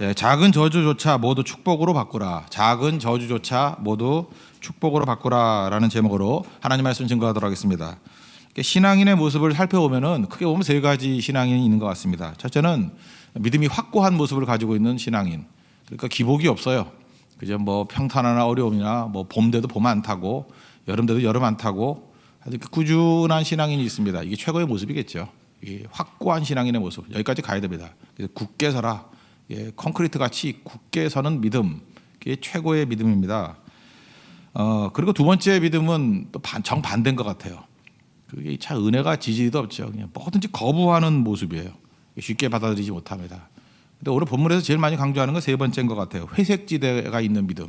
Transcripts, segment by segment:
예, 작은 저주조차 모두 축복으로 바꾸라. 작은 저주조차 모두 축복으로 바꾸라라는 제목으로 하나님 말씀 증거하도록 하겠습니다. 신앙인의 모습을 살펴보면은 크게 보면 세 가지 신앙인이 있는 것 같습니다. 첫째는 믿음이 확고한 모습을 가지고 있는 신앙인. 그러니까 기복이 없어요. 그죠? 뭐 평탄하나 어려움이나 뭐 봄 돼도 봄 안 타고 여름 돼도 여름 안 타고 아주 꾸준한 신앙인이 있습니다. 이게 최고의 모습이겠죠. 이게 확고한 신앙인의 모습. 여기까지 가야 됩니다. 그래서 굳게 서라. 예, 콘크리트 같이 굳게 서는 믿음. 그게 최고의 믿음입니다. 그리고 두 번째 믿음은 또 정반대인 것 같아요. 그게 참 은혜가 지지리도 없죠. 그냥 뭐든지 거부하는 모습이에요. 쉽게 받아들이지 못합니다. 근데 오늘 본문에서 제일 많이 강조하는 건 세 번째인 것 같아요. 회색 지대가 있는 믿음.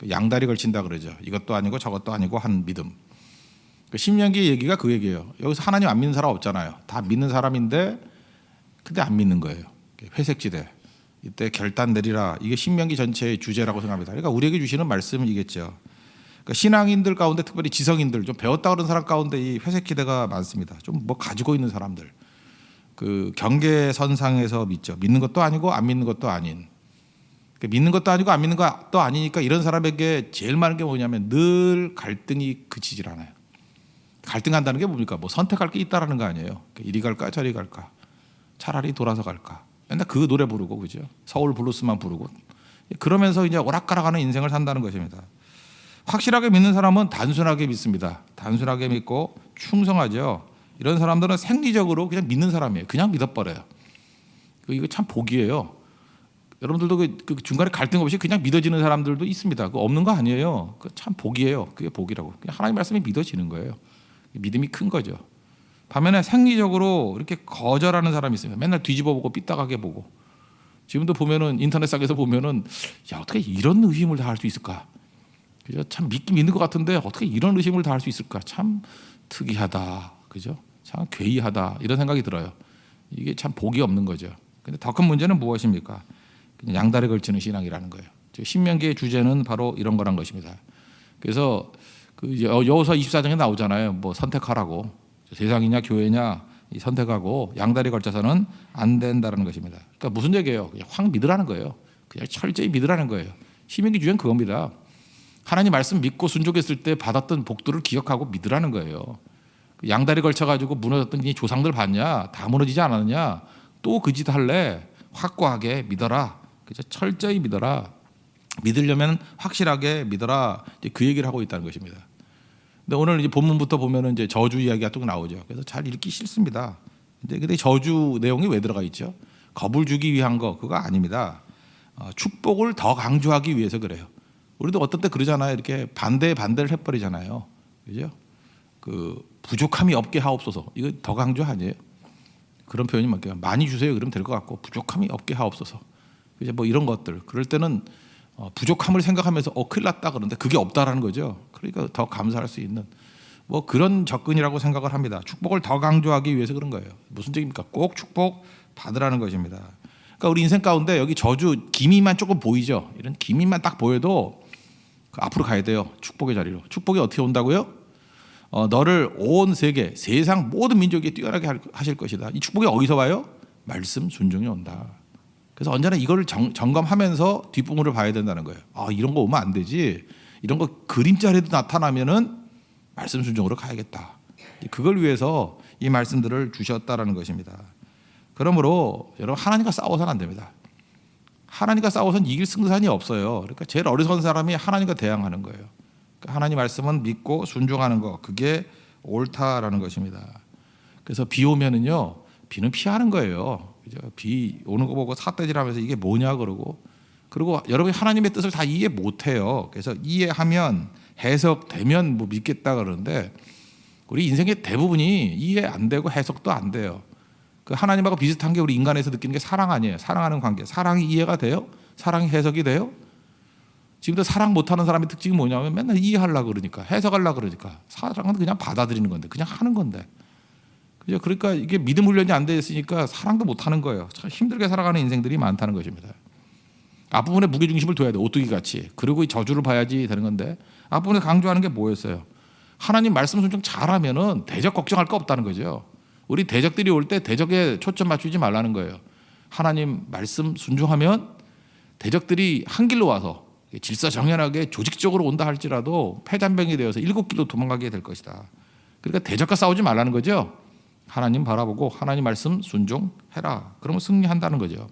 양다리 걸친다 그러죠. 이것도 아니고 저것도 아니고 한 믿음. 신명기 얘기가 그 얘기예요. 여기서 하나님 안 믿는 사람 없잖아요. 다 믿는 사람인데 근데 안 믿는 거예요. 회색 지대. 이때 결단 내리라. 이게 신명기 전체의 주제라고 생각합니다. 그러니까 우리에게 주시는 말씀이겠죠. 그러니까 신앙인들 가운데 특별히 지성인들 좀 배웠다 그런 사람 가운데 이 회색 지대가 많습니다. 좀 뭐 가지고 있는 사람들. 그 경계선상에서 믿죠. 믿는 것도 아니고 안 믿는 것도 아닌. 믿는 것도 아니고 안 믿는 것도 아니니까 이런 사람에게 제일 많은 게 뭐냐면 늘 갈등이 그치질 않아요. 갈등한다는 게 뭡니까? 뭐 선택할 게 있다라는 거 아니에요. 이리 갈까 저리 갈까. 차라리 돌아서 갈까. 맨날 그 노래 부르고 그죠. 서울 블루스만 부르고. 그러면서 이제 오락가락하는 인생을 산다는 것입니다. 확실하게 믿는 사람은 단순하게 믿습니다. 단순하게 믿고 충성하죠. 이런 사람들은 생리적으로 그냥 믿는 사람이에요. 그냥 믿어버려요. 이거 참 복이에요. 여러분들도 그 중간에 갈등 없이 그냥 믿어지는 사람들도 있습니다. 그거 없는 거 아니에요. 그 참 복이에요. 그게 복이라고. 그냥 하나님 말씀이 믿어지는 거예요. 믿음이 큰 거죠. 반면에 생리적으로 이렇게 거절하는 사람이 있습니다. 맨날 뒤집어 보고 삐딱하게 보고. 지금도 보면은 인터넷상에서 보면은 야 어떻게 이런 의심을 다 할 수 있을까? 그죠? 참 믿긴 믿는 것 같은데 어떻게 이런 의심을 다 할 수 있을까? 참 특이하다. 그죠? 참 괴이하다. 이런 생각이 들어요. 이게 참 복이 없는 거죠. 근데 더 큰 문제는 무엇입니까? 그냥 양다리 걸치는 신앙이라는 거예요. 신명기의 주제는 바로 이런 거란 것입니다. 그래서 그 여호수아 24장에 나오잖아요. 뭐 선택하라고. 세상이냐 교회냐 선택하고 양다리 걸쳐서는 안 된다는 것입니다. 그러니까 무슨 얘기예요? 그냥 확 믿으라는 거예요. 그냥 철저히 믿으라는 거예요. 신명기 주제는 그겁니다. 하나님 말씀 믿고 순종했을 때 받았던 복들을 기억하고 믿으라는 거예요. 양다리 걸쳐가지고 무너졌던 이 조상들 봤냐? 다 무너지지 않았느냐? 또 그 짓 할래? 확고하게 믿어라. 그죠? 철저히 믿어라. 믿으려면 확실하게 믿어라. 이제 그 얘기를 하고 있다는 것입니다. 근데 오늘 이제 본문부터 보면은 이제 저주 이야기가 또 나오죠. 그래서 잘 읽기 싫습니다. 근데 저주 내용이 왜 들어가 있죠? 겁을 주기 위한 거 그거 아닙니다. 축복을 더 강조하기 위해서 그래요. 우리도 어떤 때 그러잖아요. 이렇게 반대를 해버리잖아요. 그죠? 그 부족함이 없게 하옵소서. 이거 더 강조 아니에요? 그런 표현이 많이 주세요. 그러면 될 것 같고 부족함이 없게 하옵소서. 이제 뭐 이런 것들. 그럴 때는 부족함을 생각하면서 큰일 났다 그러는데 그게 없다라는 거죠. 그러니까 더 감사할 수 있는 뭐 그런 접근이라고 생각을 합니다. 축복을 더 강조하기 위해서 그런 거예요. 무슨 얘기입니까? 꼭 축복 받으라는 것입니다. 그러니까 우리 인생 가운데 여기 저주 기미만 조금 보이죠. 이런 기미만 딱 보여도 앞으로 가야 돼요. 축복의 자리로. 축복이 어떻게 온다고요? 너를 온 세계, 세상 모든 민족에 뛰어나게 하실 것이다. 이 축복이 어디서 와요? 말씀 순종이 온다. 그래서 언제나 이걸 점검하면서 뒷부분을 봐야 된다는 거예요. 이런 거 오면 안 되지. 이런 거 그림자라도 나타나면은 말씀 순종으로 가야겠다. 그걸 위해서 이 말씀들을 주셨다라는 것입니다. 그러므로 여러분 하나님과 싸워서는 안 됩니다. 하나님과 싸워서는 이길 승산이 없어요. 그러니까 제일 어리석은 사람이 하나님과 대항하는 거예요. 그러니까 하나님 말씀은 믿고 순종하는 거 그게 옳다라는 것입니다. 그래서 비 오면은요 비는 피하는 거예요. 그죠? 비 오는 거 보고 삿대질하면서 이게 뭐냐 그러고 그리고 여러분이 하나님의 뜻을 다 이해 못해요. 그래서 이해하면 해석되면 뭐 믿겠다 그러는데 우리 인생의 대부분이 이해 안 되고 해석도 안 돼요. 그 하나님하고 비슷한 게 우리 인간에서 느끼는 게 사랑 아니에요. 사랑하는 관계. 사랑이 이해가 돼요? 사랑이 해석이 돼요? 지금도 사랑 못하는 사람의 특징이 뭐냐면 맨날 이해하려고 그러니까 해석하려고 그러니까 사랑은 그냥 받아들이는 건데 그냥 하는 건데 그죠? 그러니까 이게 믿음 훈련이 안 돼 있으니까 사랑도 못하는 거예요. 참 힘들게 살아가는 인생들이 많다는 것입니다. 앞부분에 무게중심을 둬야 돼. 오뚜기 같이. 그리고 이 저주를 봐야지 되는 건데 앞부분에 강조하는 게 뭐였어요? 하나님 말씀 순종 잘하면은 대적 걱정할 거 없다는 거죠. 우리 대적들이 올 때 대적에 초점 맞추지 말라는 거예요. 하나님 말씀 순종하면 대적들이 한 길로 와서 질서정연하게 조직적으로 온다 할지라도 패잔병이 되어서 7길로 도망가게 될 것이다. 그러니까 대적과 싸우지 말라는 거죠. 하나님 바라보고 하나님 말씀 순종해라. 그러면 승리한다는 거죠.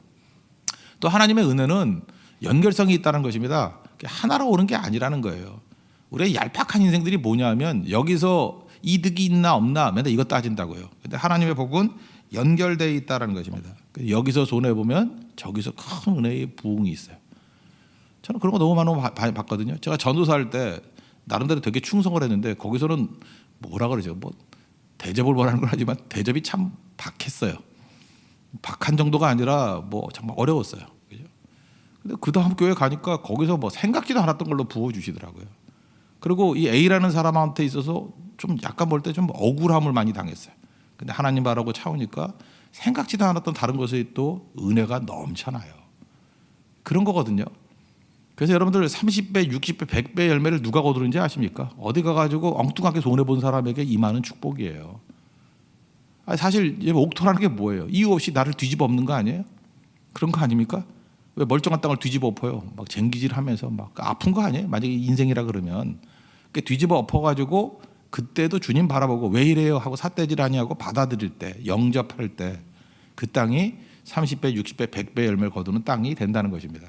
또 하나님의 은혜는 연결성이 있다는 것입니다. 하나로 오는 게 아니라는 거예요. 우리의 얄팍한 인생들이 뭐냐면 여기서 이득이 있나 없나 맨날 이거 따진다고요. 근데 하나님의 복은 연결되어 있다는 것입니다. 여기서 손해보면 저기서 큰 은혜의 부흥이 있어요. 저는 그런 거 너무 많이 봤거든요. 제가 전도사 할 때 나름대로 되게 충성을 했는데 거기서는 뭐라 그러죠? 뭐 대접을 원하는 건 하지만 대접이 참 박했어요. 박한 정도가 아니라 뭐 정말 어려웠어요. 그죠? 근데 그 다음 교회 가니까 거기서 뭐 생각지도 않았던 걸로 부어주시더라고요. 그리고 이 A라는 사람한테 있어서 좀 약간 볼 때 좀 억울함을 많이 당했어요. 근데 하나님 바라고 차오니까 생각지도 않았던 다른 것에 또 은혜가 넘쳐나요. 그런 거거든요. 그래서 여러분들 30배, 60배, 100배 열매를 누가 거두는지 아십니까? 어디 가가지고 엉뚱하게 손해본 사람에게 임하는 축복이에요. 사실 옥토라는 게 뭐예요? 이유 없이 나를 뒤집어 엎는 거 아니에요? 그런 거 아닙니까? 왜 멀쩡한 땅을 뒤집어 엎어요? 막 쟁기질하면서 막 아픈 거 아니에요? 만약에 인생이라 그러면 뒤집어 엎어가지고 그때도 주님 바라보고 왜 이래요 하고 삿대질 하고 받아들일 때, 영접할 때 그 땅이 30배, 60배, 100배 열매를 거두는 땅이 된다는 것입니다.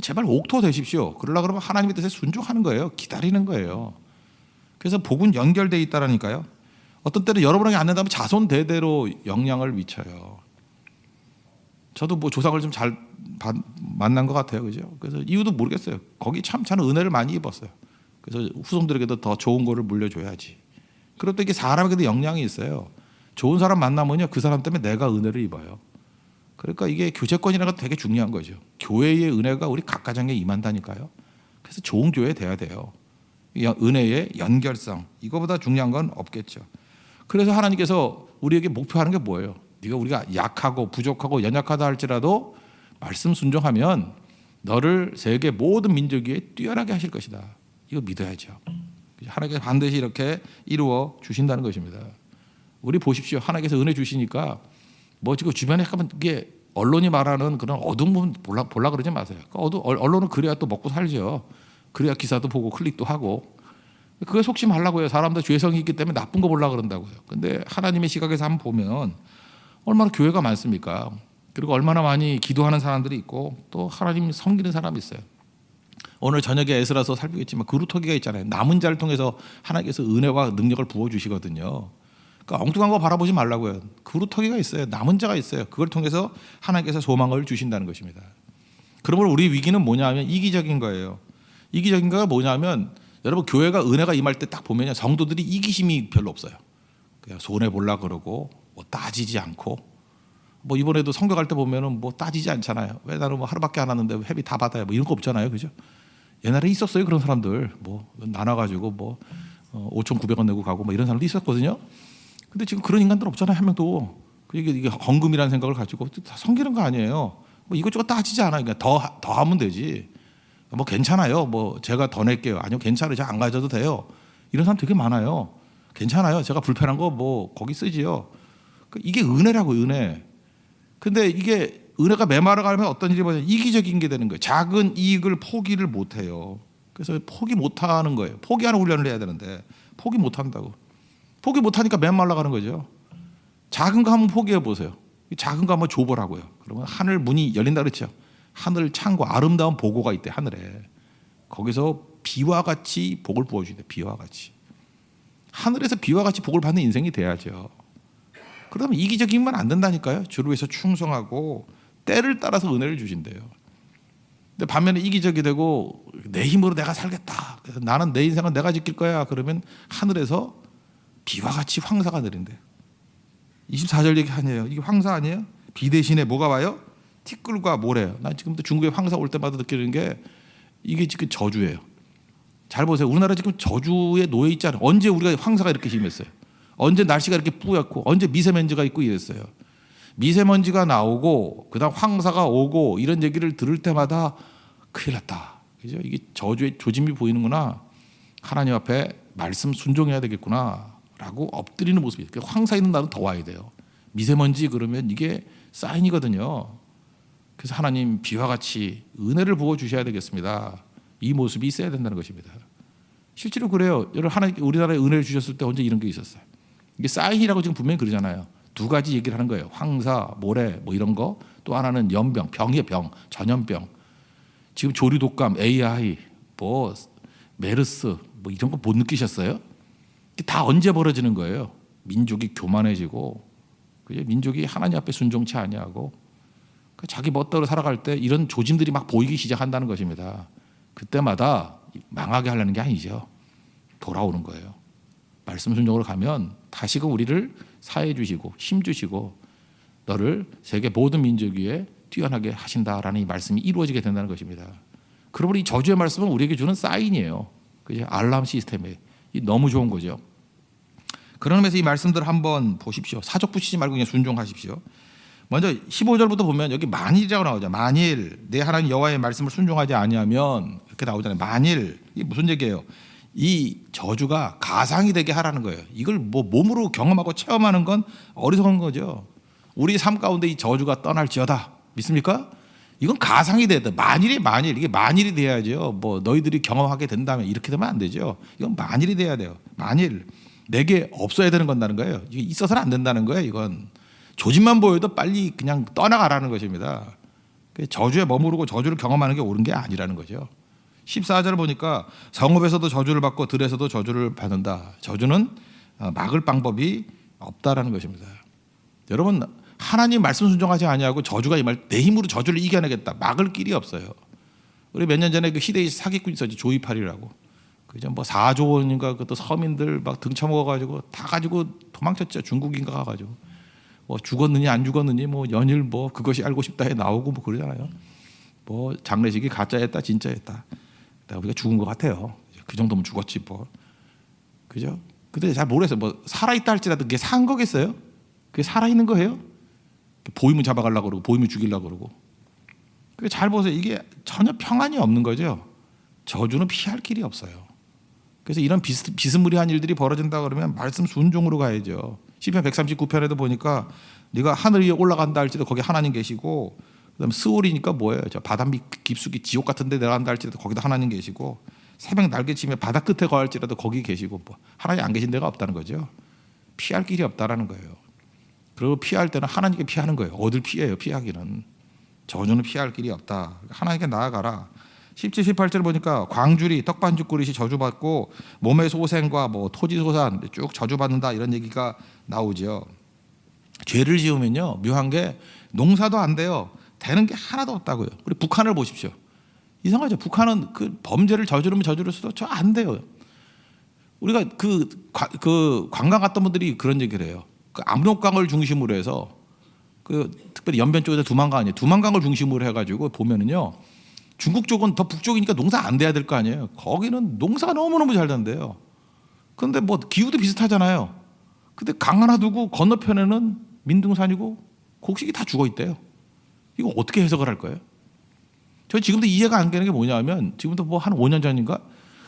제발 옥토 되십시오. 그러려고 그러면 하나님의 뜻에 순종하는 거예요. 기다리는 거예요. 그래서 복은 연결되어 있다라니까요. 어떤 때는 여러분에게 안 된다면 자손 대대로 영향을 미쳐요. 저도 뭐 조상을 좀 잘 만난 것 같아요. 그죠? 그래서 이유도 모르겠어요. 거기 참 저는 은혜를 많이 입었어요. 그래서 후손들에게도 더 좋은 거를 물려줘야지. 그리고 또 이게 사람에게도 영향이 있어요. 좋은 사람 만나면요, 그 사람 때문에 내가 은혜를 입어요. 그러니까 이게 교제권이라는 건 되게 중요한 거죠. 교회의 은혜가 우리 각 가정에 임한다니까요. 그래서 좋은 교회 돼야 돼요. 은혜의 연결성, 이거보다 중요한 건 없겠죠. 그래서 하나님께서 우리에게 목표하는 게 뭐예요? 우리가 약하고 부족하고 연약하다 할지라도 말씀 순종하면 너를 세계 모든 민족 위에 뛰어나게 하실 것이다. 이거 믿어야죠. 하나님께서 반드시 이렇게 이루어 주신다는 것입니다. 우리 보십시오. 하나님께서 은혜 주시니까 뭐 지금 주변에 가면 이게 언론이 말하는 그런 어두운 부분 볼라 그러지 마세요. 언론은 그래야 또 먹고 살죠. 그래야 기사도 보고 클릭도 하고. 그게 속지 말라고요. 사람들 죄성이 있기 때문에 나쁜 거 보려고 그런다고요. 근데 하나님의 시각에서 한번 보면 얼마나 교회가 많습니까? 그리고 얼마나 많이 기도하는 사람들이 있고 또 하나님 섬기는 사람이 있어요. 오늘 저녁에 에스라서 살피겠지만 그루터기가 있잖아요. 남은 자를 통해서 하나님께서 은혜와 능력을 부어주시거든요. 그러니까 엉뚱한 거 바라보지 말라고요. 그루터기가 있어요. 남은 자가 있어요. 그걸 통해서 하나님께서 소망을 주신다는 것입니다. 그러므로 우리 위기는 뭐냐면 이기적인 거예요. 이기적인 거가 뭐냐면 여러분 교회가 은혜가 임할 때 딱 보면요, 성도들이 이기심이 별로 없어요. 그냥 손해 보려 그러고 뭐 따지지 않고, 뭐 이번에도 성교 갈 때 보면은 뭐 따지지 않잖아요. 왜 나는 뭐 하루밖에 안 왔는데 회비 다 받아요? 뭐 이런 거 없잖아요, 그죠? 옛날에 있었어요 그런 사람들. 뭐 나눠가지고 뭐 5,900원 내고 가고 뭐 이런 사람도 있었거든요. 근데 지금 그런 인간들 없잖아요, 한 명도. 이게 헌금이라는 생각을 가지고 다 섬기는 거 아니에요. 뭐 이것저것 따지지 않아요. 그러니까 더 하면 되지. 뭐 괜찮아요. 뭐 제가 더 낼게요. 아니요, 괜찮아요. 제가 안 가져도 돼요. 이런 사람 되게 많아요. 괜찮아요. 제가 불편한 거 뭐 거기 쓰지요. 이게 은혜라고, 은혜. 근데 이게 은혜가 메말아가면 어떤 일이 뭐냐, 이기적인 게 되는 거예요. 작은 이익을 포기를 못 해요. 그래서 포기 못 하는 거예요. 포기하는 훈련을 해야 되는데 포기 못 한다고. 포기 못 하니까 메말라가는 거죠. 작은 거 한번 포기해 보세요. 작은 거 한번 줘보라고요. 그러면 하늘 문이 열린다 그랬죠. 하늘 창고, 아름다운 보고가 있대, 하늘에. 거기서 비와 같이 복을 부어주는데, 비와 같이. 하늘에서 비와 같이 복을 받는 인생이 돼야죠. 그러면 이기적이면 안 된다니까요. 주를 위해서 충성하고 때를 따라서 은혜를 주신대요. 근데 반면에 이기적이 되고 내 힘으로 내가 살겠다, 그래서 나는 내 인생은 내가 지킬 거야, 그러면 하늘에서 비와 같이 황사가 내린대요. 24절 얘기 아니에요. 이게 황사 아니에요? 비 대신에 뭐가 와요? 티끌과 모래요. 난 지금도 중국에 황사 올 때마다 느끼는 게 이게 지금 저주예요. 잘 보세요. 우리나라 지금 저주에 놓여 있잖아요. 언제 우리가 황사가 이렇게 심했어요? 언제 날씨가 이렇게 뿌옇고, 언제 미세먼지가 있고 이랬어요? 미세먼지가 나오고 그다음 황사가 오고 이런 얘기를 들을 때마다 큰일 났다. 그죠? 이게 저주의 조짐이 보이는구나. 하나님 앞에 말씀 순종해야 되겠구나라고 엎드리는 모습이. 황사 있는 날은 더 와야 돼요. 미세먼지 그러면 이게 사인이거든요. 그래서 하나님 비와 같이 은혜를 부어 주셔야 되겠습니다. 이 모습이 있어야 된다는 것입니다. 실제로 그래요. 여러분 하나님 우리나라에 은혜를 주셨을 때 언제 이런 게 있었어요? 이게 사인이라고 지금 분명히 그러잖아요. 두 가지 얘기를 하는 거예요. 황사, 모래 뭐 이런 거. 또 하나는 연병, 병이에요. 병, 전염병. 지금 조류독감, AI, 뭐 메르스 뭐 이런 거 못 느끼셨어요? 다 언제 벌어지는 거예요? 민족이 교만해지고 민족이 하나님 앞에 순종치 아니하고 자기 멋대로 살아갈 때 이런 조짐들이 막 보이기 시작한다는 것입니다. 그때마다 망하게 하려는 게 아니죠. 돌아오는 거예요. 말씀 순종으로 가면 다시금 우리를 사해 주시고 힘 주시고 너를 세계 모든 민족 위에 뛰어나게 하신다라는 이 말씀이 이루어지게 된다는 것입니다. 그러므로 이 저주의 말씀은 우리에게 주는 사인이에요. 그죠? 알람 시스템에 너무 좋은 거죠. 그런 의미에서 이 말씀들 한번 보십시오. 사적 붙이지 말고 그냥 순종하십시오. 먼저 15절부터 보면 여기 만일이라고 나오죠. 만일 내 하나님 여호와의 말씀을 순종하지 아니하면 이렇게 나오잖아요. 만일 이게 무슨 얘기예요? 이 저주가 가상이 되게 하라는 거예요. 이걸 뭐 몸으로 경험하고 체험하는 건 어리석은 거죠. 우리 삶 가운데 이 저주가 떠날지어다. 믿습니까? 이건 가상이 돼야 돼. 만일이 만일 이게 만일이 돼야죠. 뭐 너희들이 경험하게 된다면 이렇게 되면 안 되죠. 이건 만일이 돼야 돼요. 만일 내게 없어야 되는 건다는 거예요. 이게 있어서는 안 된다는 거예요. 이건 조짐만 보여도 빨리 그냥 떠나가라는 것입니다. 저주에 머무르고 저주를 경험하는 게 옳은 게 아니라는 거죠. 14절 보니까 성읍에서도 저주를 받고 들에서도 저주를 받는다. 저주는 막을 방법이 없다라는 것입니다. 여러분 하나님 말씀 순종하지 아니하고 저주가 임할 내 힘으로 저주를 이겨내겠다. 막을 길이 없어요. 우리 몇 년 전에 그 희대의 사기꾼 있었지 조이팔이라고. 그죠? 뭐 4조 원인가 그것도 서민들 막 등쳐먹어가지고 다 가지고 도망쳤죠. 중국인가 가가지고 뭐 죽었느니 안 죽었느니 뭐 연일 뭐 그것이 알고 싶다에 나오고 뭐 그러잖아요. 뭐 장례식이 가짜였다 진짜였다. 우리가 죽은 것 같아요. 그 정도면 죽었지 뭐. 그죠? 근데 잘 모르겠어요. 뭐 살아있다 할지라도 그게 산 거겠어요? 그게 살아있는 거예요? 보이면 잡아가려고 그러고 보이면 죽이려고 그러고. 잘 보세요. 이게 전혀 평안이 없는 거죠. 저주는 피할 길이 없어요. 그래서 이런 비스무리한 일들이 벌어진다 그러면 말씀 순종으로 가야죠. 시편 139편에도 보니까 네가 하늘 위에 올라간다 할지라도 거기 하나님 계시고 그다음에 스올이니까 뭐예요? 저 바다 밑 깊숙이 지옥 같은 데 내려간다 할지라도 거기도 하나님 계시고 새벽 날개치며 바다 끝에 거할지라도 거기 계시고 뭐 하나님 안 계신 데가 없다는 거죠. 피할 길이 없다라는 거예요. 그리고 피할 때는 하나님께 피하는 거예요. 어딜 피해요? 피하기는. 저주는 피할 길이 없다. 하나님께 나아가라. 17, 18절 보니까 광주리, 떡반죽 그릇이 저주받고 몸의 소생과 뭐 토지 소산 쭉 저주받는다 이런 얘기가 나오죠. 죄를 지으면요 묘한 게 농사도 안 돼요. 되는 게 하나도 없다고요. 우리 북한을 보십시오. 이상하죠. 북한은 그 범죄를 저지르면 저지를수도 저 안 돼요. 우리가 그 관광 갔던 분들이 그런 얘기를 해요. 그 압록강을 중심으로 해서 그 특별히 연변 쪽에서 두만강이에요. 두만강을 중심으로 해가지고 보면은요. 중국 쪽은 더 북쪽이니까 농사 안 돼야 될 거 아니에요. 거기는 농사가 너무너무 잘 된대요. 그런데 뭐 기후도 비슷하잖아요. 근데 강 하나 두고 건너편에는 민둥산이고 곡식이 다 죽어 있대요. 이거 어떻게 해석을 할 거예요? 저 지금도 이해가 안 되는 게 뭐냐면 지금도 뭐 한 5년 전인가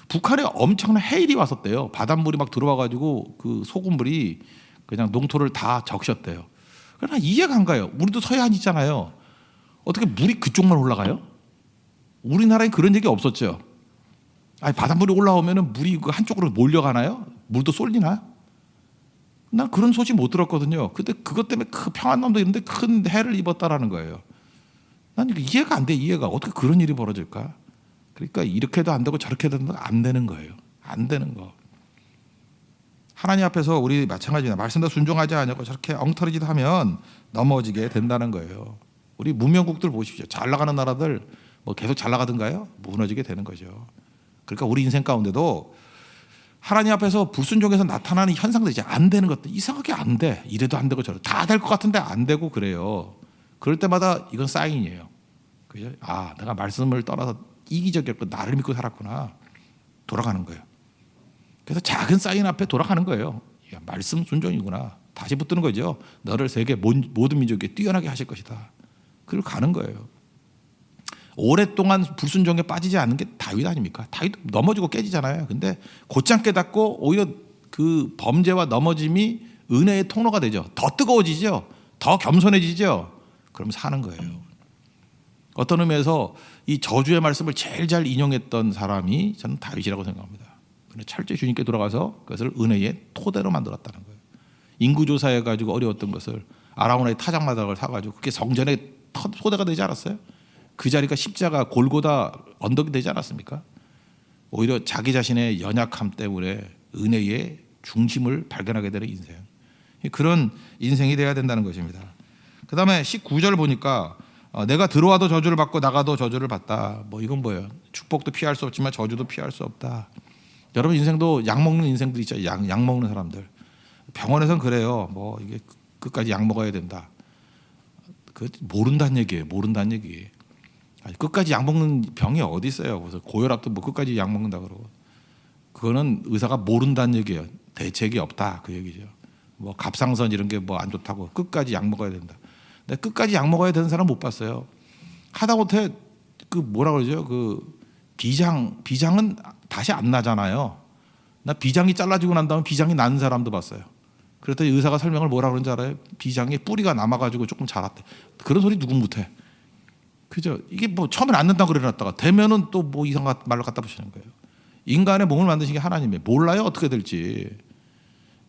북한에 엄청난 해일이 왔었대요. 바닷물이 막 들어와가지고 그 소금물이 그냥 농토를 다 적셨대요. 그러나 이해가 안 가요. 우리도 서해안 있잖아요. 어떻게 물이 그쪽만 올라가요? 우리나라에 그런 얘기 없었죠. 아니 바닷물이 올라오면 물이 그 한쪽으로 몰려가나요? 물도 쏠리나? 난 그런 소식 못 들었거든요. 근데 그것 때문에 그 평안남도 있는데 큰 해를 입었다라는 거예요. 난 이해가 안 돼. 이해가 어떻게 그런 일이 벌어질까? 그러니까 이렇게도 안 되고 저렇게도 안 되는 거예요. 안 되는 거. 하나님 앞에서 우리 마찬가지입니다. 말씀도 순종하지 않고 저렇게 엉터리짓 하면 넘어지게 된다는 거예요. 우리 문명국들 보십시오. 잘 나가는 나라들 뭐 계속 잘 나가든가요? 무너지게 되는 거죠. 그러니까 우리 인생 가운데도 하나님 앞에서 불순종해서 나타나는 현상들이 이제 안 되는 것들 이상하게 안 돼. 이래도 안 되고 저래도 다 될 것 같은데 안 되고 그래요. 그럴 때마다 이건 사인이에요. 그죠? 아, 내가 말씀을 떠나서 이기적이었고 나를 믿고 살았구나. 돌아가는 거예요. 그래서 작은 사인 앞에 돌아가는 거예요. 야, 말씀 순종이구나. 다시 붙드는 거죠. 너를 세계 모든 민족에 뛰어나게 하실 것이다. 그걸 가는 거예요. 오랫동안 불순종에 빠지지 않는 게 다윗 아닙니까? 다윗 넘어지고 깨지잖아요. 근데 곧장 깨닫고 오히려 그 범죄와 넘어짐이 은혜의 통로가 되죠. 더 뜨거워지죠. 더 겸손해지죠. 그럼 사는 거예요. 어떤 의미에서 이 저주의 말씀을 제일 잘 인용했던 사람이 저는 다윗이라고 생각합니다. 철저히 주님께 돌아가서 그것을 은혜의 토대로 만들었다는 거예요. 인구조사해 가지고 어려웠던 것을 아라우나의 타작마당을 사가지고 그게 성전의 토대가 되지 않았어요? 그 자리가 십자가 골고다 언덕이 되지 않았습니까? 오히려 자기 자신의 연약함 때문에 은혜의 중심을 발견하게 되는 인생, 그런 인생이 돼야 된다는 것입니다. 그 다음에 19절 보니까 내가 들어와도 저주를 받고 나가도 저주를 받다. 뭐 이건 뭐예요? 축복도 피할 수 없지만 저주도 피할 수 없다. 여러분 인생도 약 먹는 인생들 있죠. 약 먹는 사람들. 병원에서는 그래요. 뭐 이게 끝까지 약 먹어야 된다. 그 모른다는 얘기예요. 모른다는 얘기. 끝까지 약 먹는 병이 어디 있어요? 그래서 고혈압도 뭐 끝까지 약 먹는다 그러고. 그거는 의사가 모른다는 얘기예요. 대책이 없다 그 얘기죠. 뭐 갑상선 이런 게 뭐 안 좋다고 끝까지 약 먹어야 된다. 근데 끝까지 약 먹어야 되는 사람 못 봤어요. 하다못해 그 뭐라 그러죠? 그 비장은 다시 안 나잖아요. 나 비장이 잘라지고 난 다음에 비장이 나는 사람도 봤어요. 그랬더니 의사가 설명을 뭐라 그런지 알아요? 비장에 뿌리가 남아가지고 조금 자랐대. 그런 소리 누군 못해. 그죠? 이게 뭐 처음엔 안 된다고 그래놨다가 되면은 또 뭐 이상한 말을 갖다 붙이는 거예요. 인간의 몸을 만드신 게 하나님이에요. 몰라요 어떻게 될지.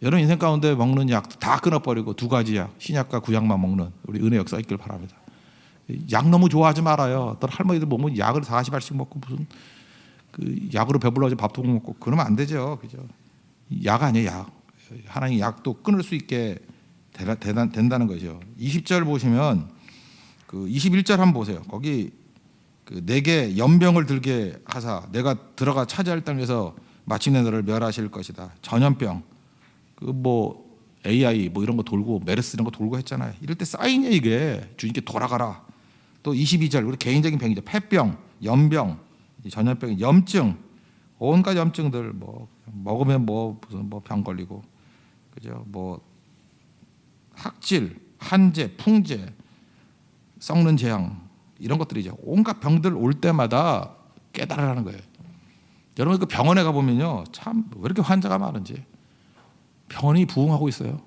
여러분 인생 가운데 먹는 약 다 끊어버리고 두 가지 약, 신약과 구약만 먹는 우리 은혜 역사 있길 바랍니다. 약 너무 좋아하지 말아요. 어떤 할머니들 보면 약을 40알씩 먹고 무슨 그 약으로 배불러가지고 밥도 못 먹고 그러면 안 되죠. 그죠? 약 아니에요, 약. 하나님 약도 끊을 수 있게 된다는 거죠. 20절 보시면 그 21절 한번 보세요. 거기 그 내게 연병을 들게 하사 내가 들어가 차지할 땅에서 마침내 너를 멸하실 것이다. 전염병, 그 뭐 AI 뭐 이런 거 돌고 메르스 이런 거 돌고 했잖아요. 이럴 때 사인이에요 이게. 주님께 돌아가라. 또 22절 우리 개인적인 병이죠. 폐병, 연병, 전염병, 염증, 온갖 염증들 뭐 먹으면 뭐 무슨 뭐 병 걸리고 그죠? 뭐 학질, 한재, 풍재, 썩는 재앙 이런 것들이죠. 온갖 병들 올 때마다 깨달으라는 거예요. 여러분 그 병원에 가 보면요, 참 왜 이렇게 환자가 많은지 병원이 부흥하고 있어요.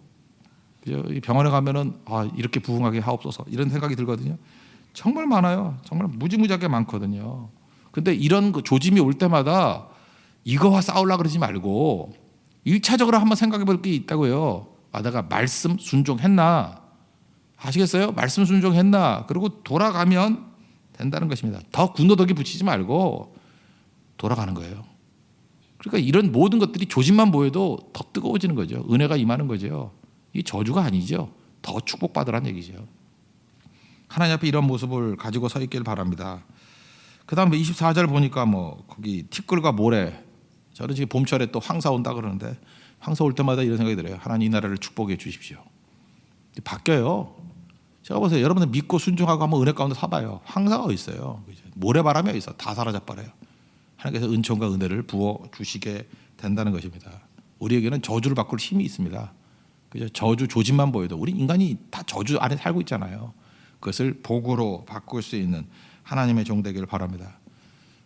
그죠? 이 병원에 가면은 이렇게 부흥하게 하옵소서 이런 생각이 들거든요. 정말 많아요. 정말 무지무지하게 많거든요. 근데 이런 그 조짐이 올 때마다 이거와 싸우려 그러지 말고 1차적으로 한번 생각해 볼 게 있다고요. 내가 말씀 순종했나? 아시겠어요? 말씀 순종했나? 그리고 돌아가면 된다는 것입니다. 더 군더더기 붙이지 말고 돌아가는 거예요. 그러니까 이런 모든 것들이 조짐만 보여도 더 뜨거워지는 거죠. 은혜가 임하는 거죠. 이 저주가 아니죠. 더 축복받으라는 얘기죠. 하나님 앞에 이런 모습을 가지고 서 있길 바랍니다. 그 다음에 24절 보니까 뭐 거기 티끌과 모래, 저는 지금 봄철에 또 황사 온다 그러는데 황사 올 때마다 이런 생각이 들어요. 하나님 이 나라를 축복해 주십시오. 바뀌어요. 제가 보세요. 여러분들 믿고 순종하고 한번 은혜 가운데 서봐요. 황사가 어디 있어요? 모래바람이 어디 있어? 다 사라져 버려요. 하나님께서 은총과 은혜를 부어 주시게 된다는 것입니다. 우리에게는 저주를 바꿀 힘이 있습니다. 그죠? 저주 조짐만 보여도 우리 인간이 다 저주 안에 살고 있잖아요. 그것을 복으로 바꿀 수 있는 하나님의 종 되기를 바랍니다.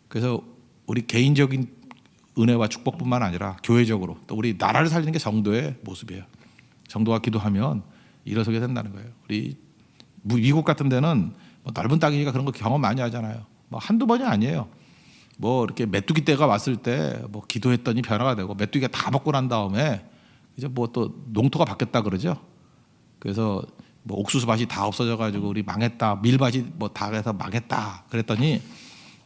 그래서 우리 개인적인 은혜와 축복뿐만 아니라 교회적으로 또 우리 나라를 살리는 게 성도의 모습이에요. 성도가 기도하면 일어서게 된다는 거예요. 우리 미국 같은 데는 뭐 넓은 땅이니까 그런 거 경험 많이 하잖아요. 뭐 한두 번이 아니에요. 뭐 이렇게 메뚜기 때가 왔을 때 뭐 기도했더니 변화가 되고 메뚜기가 다 먹고 난 다음에 이제 뭐 또 농토가 바뀌었다 그러죠. 그래서 뭐 옥수수 밭이 다 없어져 가지고 우리 망했다. 밀밭이 뭐 다 해서 망했다. 그랬더니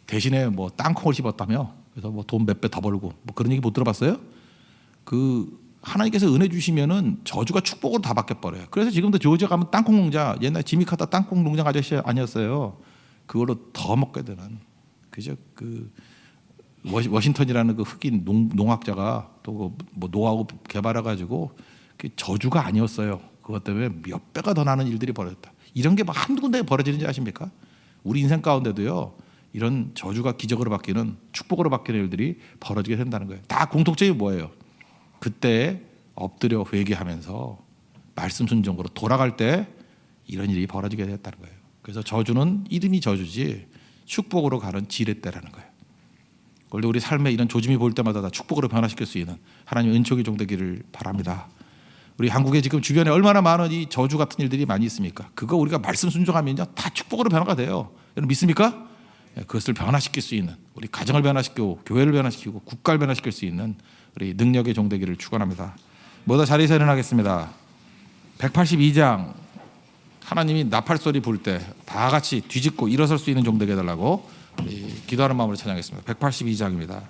대신에 뭐 땅콩을 심었다며. 그래서 뭐 돈 몇 배 더 벌고 뭐 그런 얘기 못 들어봤어요? 그 하나님께서 은혜 주시면은 저주가 축복으로 다 바뀌어 버려요. 그래서 지금도 조지아 가면 땅콩 농장, 옛날 지미 카터 땅콩 농장 아저씨 아니었어요. 그걸로 더 먹게 되는. 그죠? 그 워싱턴이라는 그 흑인 농학자가 또 뭐 노하우 개발해 가지고 저주가 아니었어요. 그것 때문에 몇 배가 더 나는 일들이 벌어졌다. 이런 게 막 한두 군데에 벌어지는지 아십니까? 우리 인생 가운데도요. 이런 저주가 기적으로 바뀌는 축복으로 바뀌는 일들이 벌어지게 된다는 거예요. 다 공통점이 뭐예요? 그때 엎드려 회개하면서 말씀 순종으로 돌아갈 때 이런 일이 벌어지게 됐다는 거예요. 그래서 저주는 이름이 저주지 축복으로 가는 지렛대라는 거예요. 원래 우리 삶에 이런 조짐이 보일 때마다 다 축복으로 변화시킬 수 있는 하나님의 은총이 종되기를 바랍니다. 우리 한국에 지금 주변에 얼마나 많은 이 저주 같은 일들이 많이 있습니까? 그거 우리가 말씀 순종하면요 다 축복으로 변화가 돼요. 여러분 믿습니까? 그것을 변화시킬 수 있는 우리 가정을 변화시키고 교회를 변화시키고 국가를 변화시킬 수 있는 우리 능력의 종되기를 축원합니다. 모두 자리에서 일어나겠습니다. 182장 하나님이 나팔 소리 불 때 다 같이 뒤집고 일어설 수 있는 종되게 해달라고 기도하는 마음으로 찬양하겠습니다. 182장입니다.